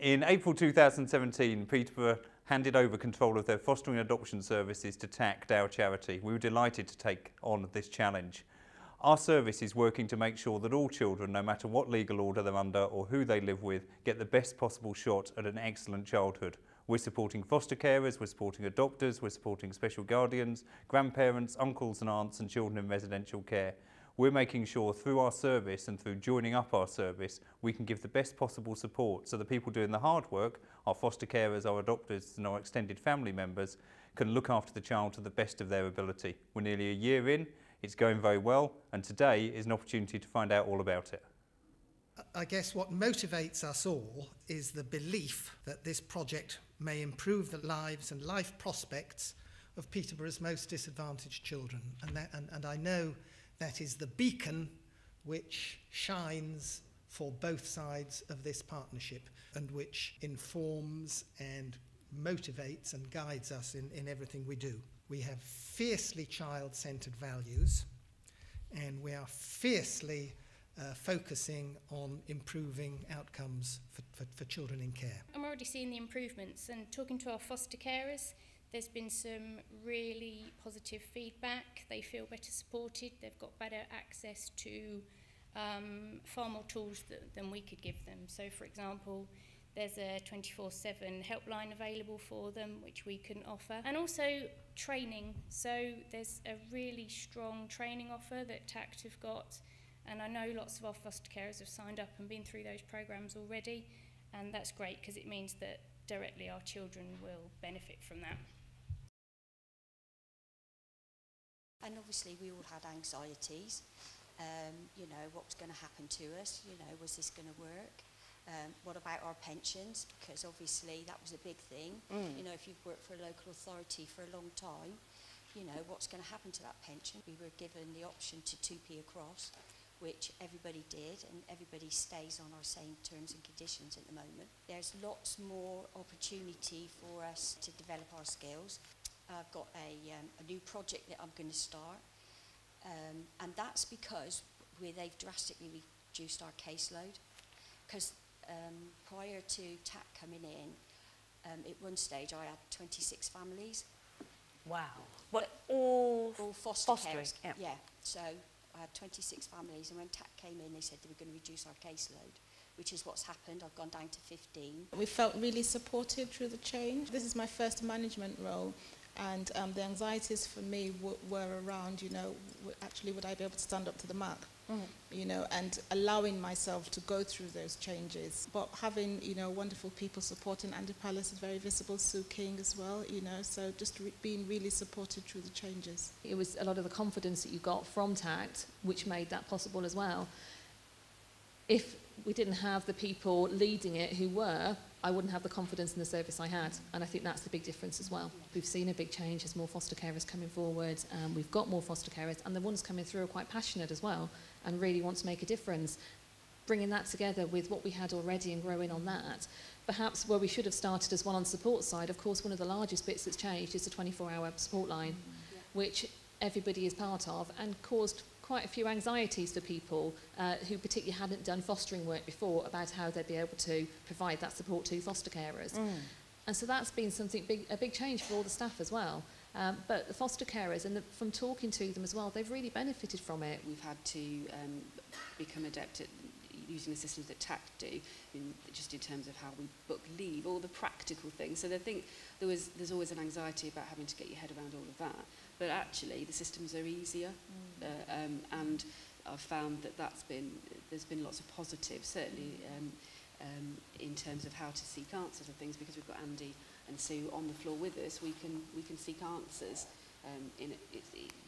In April 2017, Peterborough handed over control of their fostering and adoption services to TACT, our charity. We were delighted to take on this challenge. Our service is working to make sure that all children, no matter what legal order they're under or who they live with, get the best possible shot at an excellent childhood. We're supporting foster carers, we're supporting adopters, we're supporting special guardians, grandparents, uncles and aunts and children in residential care. We're making sure through our service and through joining up our service, we can give the best possible support so the people doing the hard work, our foster carers, our adopters and our extended family members, can look after the child to the best of their ability. We're nearly a year in, it's going very well, and today is an opportunity to find out all about it. I guess what motivates us all is the belief that this project may improve the lives and life prospects of Peterborough's most disadvantaged children. And I know that is the beacon which shines for both sides of this partnership and which informs and motivates and guides us in everything we do. We have fiercely child-centred values, and we are fiercely focusing on improving outcomes for children in care. I'm already seeing the improvements, and talking to our foster carers, there's been some really positive feedback. They feel better supported, they've got better access to far more tools than we could give them. So for example, there's a 24/7 helpline available for them, which we can offer. And also training. So there's a really strong training offer that TACT have got. And I know lots of our foster carers have signed up and been through those programs already. And that's great because it means that directly our children will benefit from that. And obviously we all had anxieties. You know, what was going to happen to us? You know, was this going to work? What about our pensions? Because obviously that was a big thing. You know, if you've worked for a local authority for a long time, you know, what's going to happen to that pension? We were given the option to 2p across, which everybody did, and everybody stays on our same terms and conditions at the moment. There's lots more opportunity for us to develop our skills. I've got a new project that I'm going to start, and that's because they've drastically reduced our caseload. Because prior to TACT coming in, at one stage I had 26 families. Wow. What, all foster fostering? carers. Yeah. So I had 26 families, and when TACT came in, they said they were going to reduce our caseload, which is what's happened. I've gone down to 15. We felt really supported through the change. This is my first management role, and the anxieties for me were around, you know, actually would I be able to stand up to the mark? You know, and allowing myself to go through those changes. But having, you know, wonderful people supporting. Andy Palace is very visible, Sue King as well, you know, so just being really supported through the changes. It was a lot of the confidence that you got from TACT which made that possible as well. If we didn't have the people leading it who were, I wouldn't have the confidence in the service I had, and I think that's the big difference as well. We've seen a big change as more foster carers coming forward, we've got more foster carers, and the ones coming through are quite passionate as well and really want to make a difference. Bringing that together with what we had already and growing on that, perhaps where we should have started as one on the support side, of course one of the largest bits that's changed is the 24-hour support line, which everybody is part of, and caused quite a few anxieties for people who particularly hadn't done fostering work before about how they'd be able to provide that support to foster carers. And so that's been something a big change for all the staff as well. But the foster carers, and from talking to them as well, they've really benefited from it. We've had to become adept at using the systems that TACT do, just in terms of how we book leave, all the practical things. So I think there's always an anxiety about having to get your head around all of that. But actually, the systems are easier, and I've found that there's been lots of positives, certainly in terms of how to seek answers and things, because we've got Andy and Sue on the floor with us. We can seek answers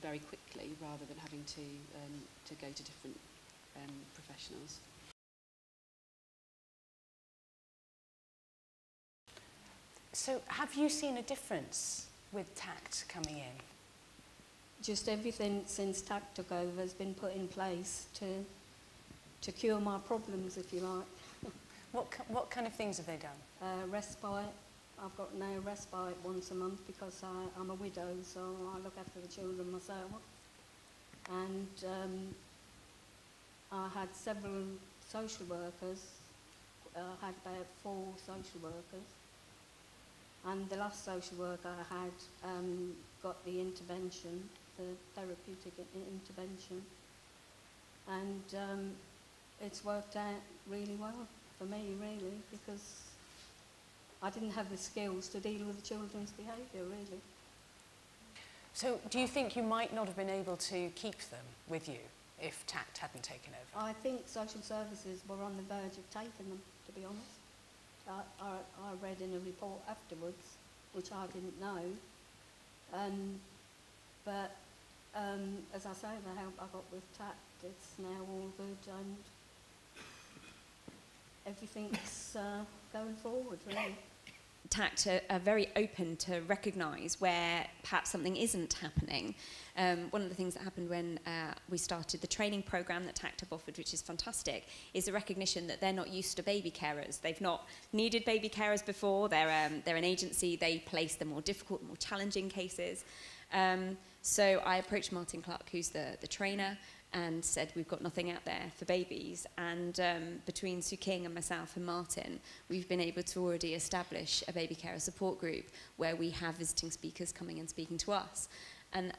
very quickly rather than having to go to different professionals. So have you seen a difference with TACT coming in? Just everything since TACT took over has been put in place to cure my problems, if you like. What kind of things have they done? Respite. I've got now respite once a month because I'm a widow, so I look after the children myself. And I had several social workers had about 4 social workers. And the last social worker I had got the intervention, the therapeutic intervention. And it's worked out really well for me, really, because I didn't have the skills to deal with the children's behaviour, really. So do you think you might not have been able to keep them with you if TACT hadn't taken over? I think social services were on the verge of taking them, to be honest. I read in a report afterwards, which I didn't know. But as I say, the help I got with TACT, it's now all good and everything's going forward, really. TACT are very open to recognise where perhaps something isn't happening. One of the things that happened when we started the training programme that TACT have offered, which is fantastic, is the recognition that they're not used to baby carers. They've not needed baby carers before. They're an agency. They place the more difficult, more challenging cases. So I approached Martin Clark, who's the trainer, and said, we've got nothing out there for babies. And between Sue King and myself and Martin, we've been able to already establish a baby carer support group where we have visiting speakers coming and speaking to us. And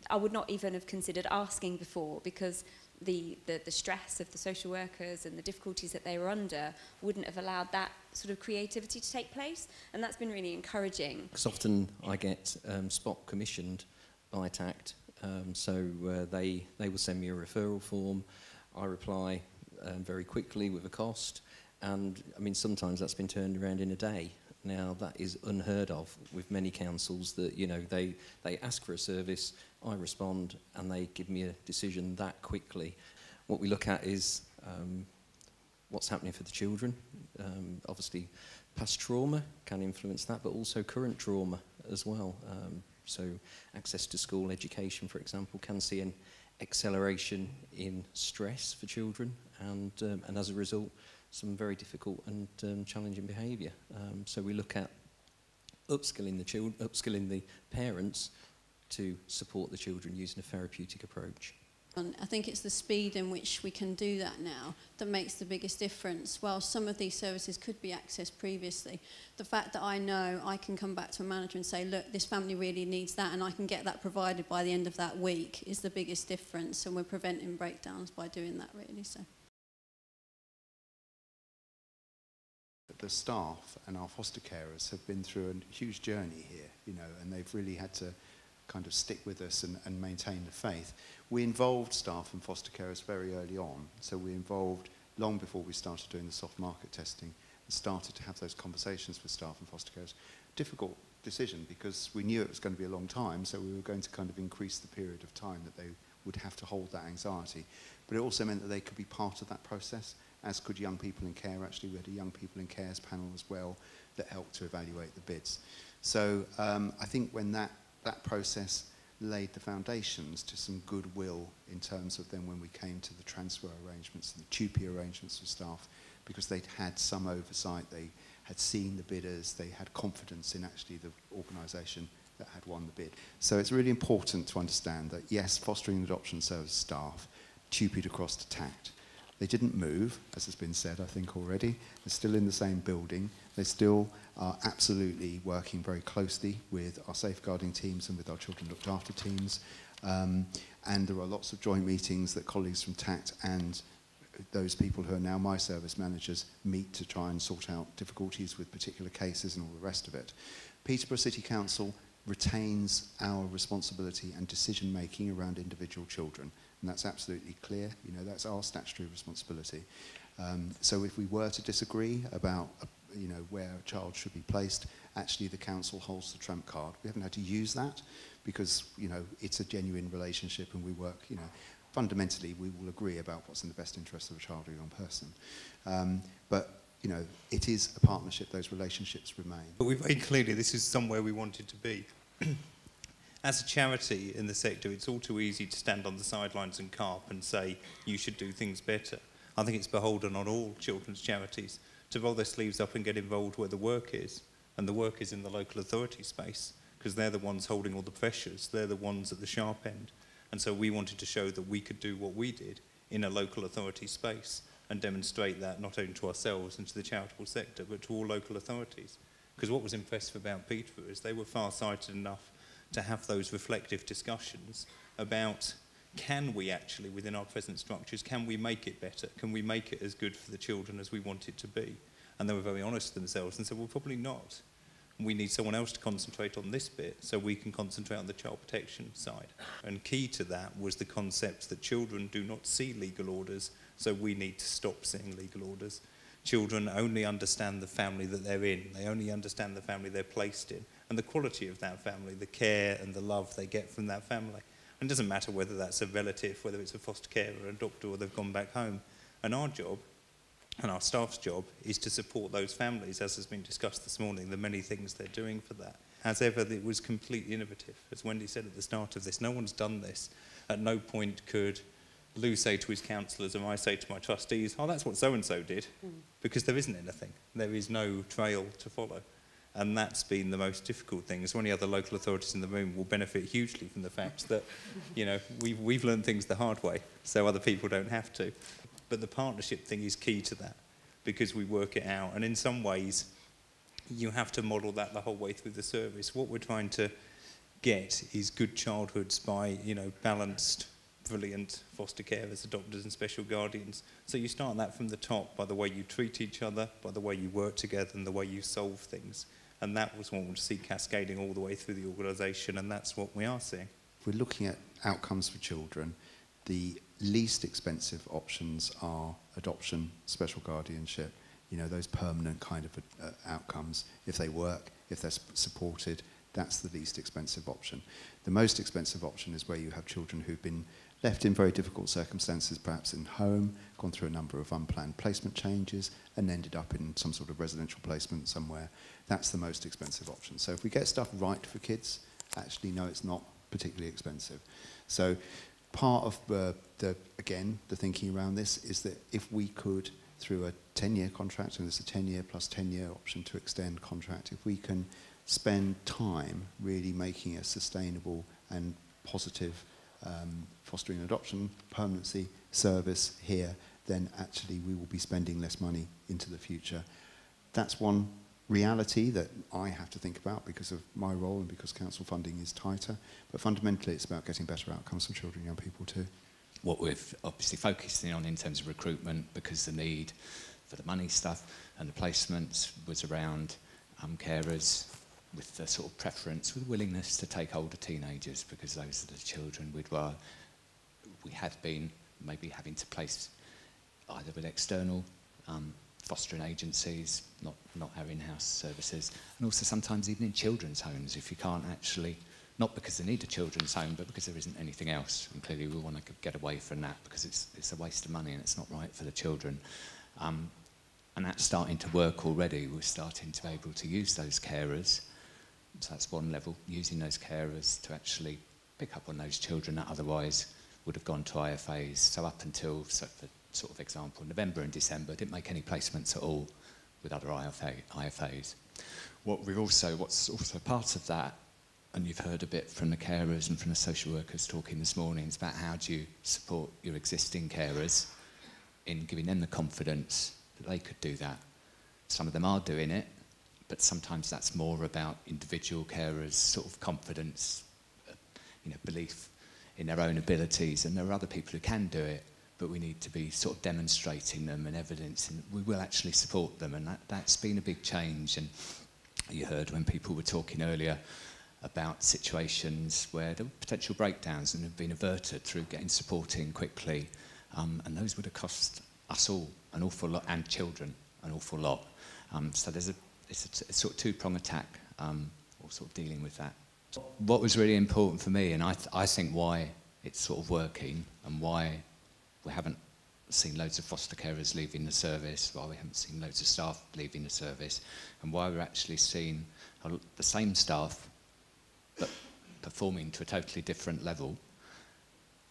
I would not even have considered asking before, because the stress of the social workers and the difficulties that they were under wouldn't have allowed that sort of creativity to take place. And that's been really encouraging. Because often I get spot commissioned by TACT. So they will send me a referral form. I reply very quickly with a cost, and I mean sometimes that's been turned around in a day. Now that is unheard of with many councils, that they ask for a service, I respond, and they give me a decision that quickly. What we look at is what's happening for the children. Obviously past trauma can influence that, but also current trauma as well. So access to school education, for example, can see an acceleration in stress for children, and as a result, some very difficult and challenging behaviour. So we look at upskilling the parents to support the children using a therapeutic approach. I think it's the speed in which we can do that now that makes the biggest difference. While some of these services could be accessed previously, the fact that I know I can come back to a manager and say, look, this family really needs that, and I can get that provided by the end of that week, is the biggest difference, and we're preventing breakdowns by doing that, really. So. The staff and our foster carers have been through a huge journey here, and they've really had to kind of stick with us and maintain the faith. We involved staff and foster carers very early on, so we involved long before we started doing the soft market testing and started to have those conversations with staff and foster carers. Difficult decision, because we knew it was going to be a long time, so we were going to kind of increase the period of time that they would have to hold that anxiety. But it also meant that they could be part of that process, as could young people in care. Actually, we had a young people in cares panel as well that helped to evaluate the bids. So I think when that process laid the foundations to some goodwill in terms of then when we came to the transfer arrangements and the TUPE arrangements for staff, because they'd had some oversight, they had seen the bidders, they had confidence in actually the organisation that had won the bid. So it's really important to understand that, yes, fostering and adoption service staff TUPE'd across to TACT. They didn't move, as has been said, I think, already. They're still in the same building. They still are absolutely working very closely with our safeguarding teams and with our children looked after teams. And there are lots of joint meetings that colleagues from TACT and those people who are now my service managers meet to try and sort out difficulties with particular cases and all the rest of it. Peterborough City Council retains our responsibility and decision making around individual children. And that's absolutely clear, that's our statutory responsibility. So if we were to disagree about, where a child should be placed, actually the council holds the trump card. We haven't had to use that because, it's a genuine relationship and we work, fundamentally we will agree about what's in the best interest of a child or young person. But, it is a partnership, those relationships remain. But we very clearly, this is somewhere we wanted to be. As a charity in the sector, it's all too easy to stand on the sidelines and carp and say, you should do things better. I think it's beholden on all children's charities to roll their sleeves up and get involved where the work is. And the work is in the local authority space, because they're the ones holding all the pressures. They're the ones at the sharp end. And so we wanted to show that we could do what we did in a local authority space. and demonstrate that not only to ourselves and to the charitable sector, but to all local authorities. Because what was impressive about Peterborough is they were far-sighted enough to have those reflective discussions about, can we actually, within our present structures, can we make it better? Can we make it as good for the children as we want it to be? And they were very honest with themselves and said, well, probably not. We need someone else to concentrate on this bit so we can concentrate on the child protection side. And key to that was the concept that children do not see legal orders, so we need to stop seeing legal orders. Children only understand the family that they're in. They only understand the family they're placed in and the quality of that family, the care and the love they get from that family. And it doesn't matter whether that's a relative, whether it's a foster carer or a doctor or they've gone back home. And our job, and our staff's job, is to support those families, as has been discussed this morning, the many things they're doing for that. As ever, it was completely innovative. As Wendy said at the start of this, no one's done this. At no point could Lou say to his councillors, and I say to my trustees, oh, that's what so-and-so did, because there isn't anything. There is no trail to follow. And that's been the most difficult thing. So any other local authorities in the room will benefit hugely from the fact that, you know, we've learned things the hard way, so other people don't have to. But the partnership thing is key to that, because we work it out. And in some ways, you have to model that the whole way through the service. What we're trying to get is good childhoods by, you know, balanced, brilliant foster carers, adopters and special guardians. So you start that from the top by the way you treat each other, by the way you work together and the way you solve things. And that was what we want to see cascading all the way through the organisation, and that's what we are seeing. If we're looking at outcomes for children, the least expensive options are adoption, special guardianship, you know, those permanent kind of outcomes. If they work, if they're supported, that's the least expensive option. The most expensive option is where you have children who've been left in very difficult circumstances, perhaps in home, gone through a number of unplanned placement changes, and ended up in some sort of residential placement somewhere. That's the most expensive option. So if we get stuff right for kids, actually, no, it's not particularly expensive. So part of the thinking around this is that if we could, through a 10-year contract, and there's a 10-year plus 10-year option to extend contract, if we can spend time really making a sustainable and positive fostering and adoption permanency service here, then actually we will be spending less money into the future. That's one reality that I have to think about because of my role and because council funding is tighter. But fundamentally, it's about getting better outcomes for children and young people too. What we're obviously focusing on in terms of recruitment, because the need for the money stuff and the placements was around carers with the sort of preference, with willingness to take older teenagers, because those are the children we have been maybe having to place either with external fostering agencies, not our in-house services, and also sometimes even in children's homes if you can't actually, not because they need a children's home, but because there isn't anything else. And clearly we want to get away from that because it's a waste of money and it's not right for the children. And that's starting to work already. We're starting to be able to use those carers. So that's one level, using those carers to actually pick up on those children that otherwise would have gone to IFAs. So up until, so for sort of example, November and December, didn't make any placements at all with other IFAs. What's also part of that, and you've heard a bit from the carers and from the social workers talking this morning, is about how do you support your existing carers in giving them the confidence that they could do that. Some of them are doing it, but sometimes that's more about individual carers' sort of confidence, belief in their own abilities, and there are other people who can do it, but we need to be sort of demonstrating them and evidencing we will actually support them, and that's been a big change. And you heard when people were talking earlier about situations where there were potential breakdowns and have been averted through getting support in quickly, and those would have cost us all an awful lot, and children an awful lot. So it's a sort of two-prong attack, or sort of dealing with that. What was really important for me, and I think why it's sort of working, and why we haven't seen loads of foster carers leaving the service, why we haven't seen loads of staff leaving the service, and why we're actually seeing the same staff but performing to a totally different level.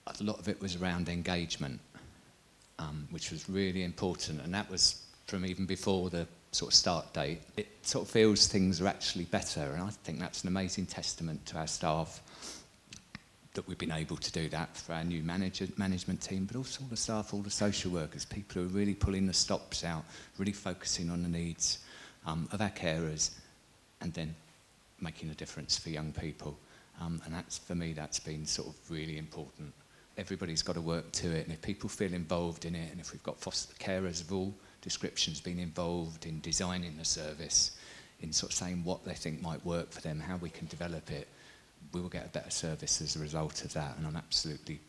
A lot of it was around engagement, which was really important, and that was from even before the sort of start date. It sort of feels things are actually better, and I think that's an amazing testament to our staff that we've been able to do that for our new management team, but also all the staff, all the social workers, people who are really pulling the stops out, really focusing on the needs of our carers, and then making a difference for young people. And that's, for me, that's been sort of really important. Everybody's got to work to it, and if people feel involved in it, and if we've got foster carers of all descriptions being involved in designing the service, in sort of saying what they think might work for them, how we can develop it, we will get a better service as a result of that. And I'm absolutely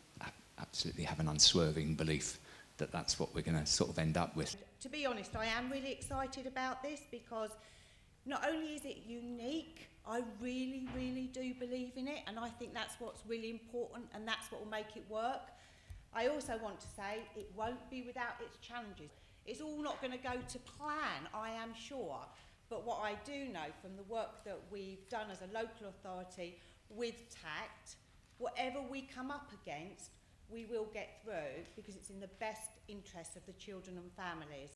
have an unswerving belief that that's what we're going to sort of end up with. To be honest, I am really excited about this because not only is it unique, I really, really do believe in it, and I think that's what's really important, and that's what will make it work. I also want to say it won't be without its challenges. It's all not going to go to plan, I am sure, but what I do know from the work that we've done as a local authority with TACT, whatever we come up against, we will get through because it's in the best interest of the children and families.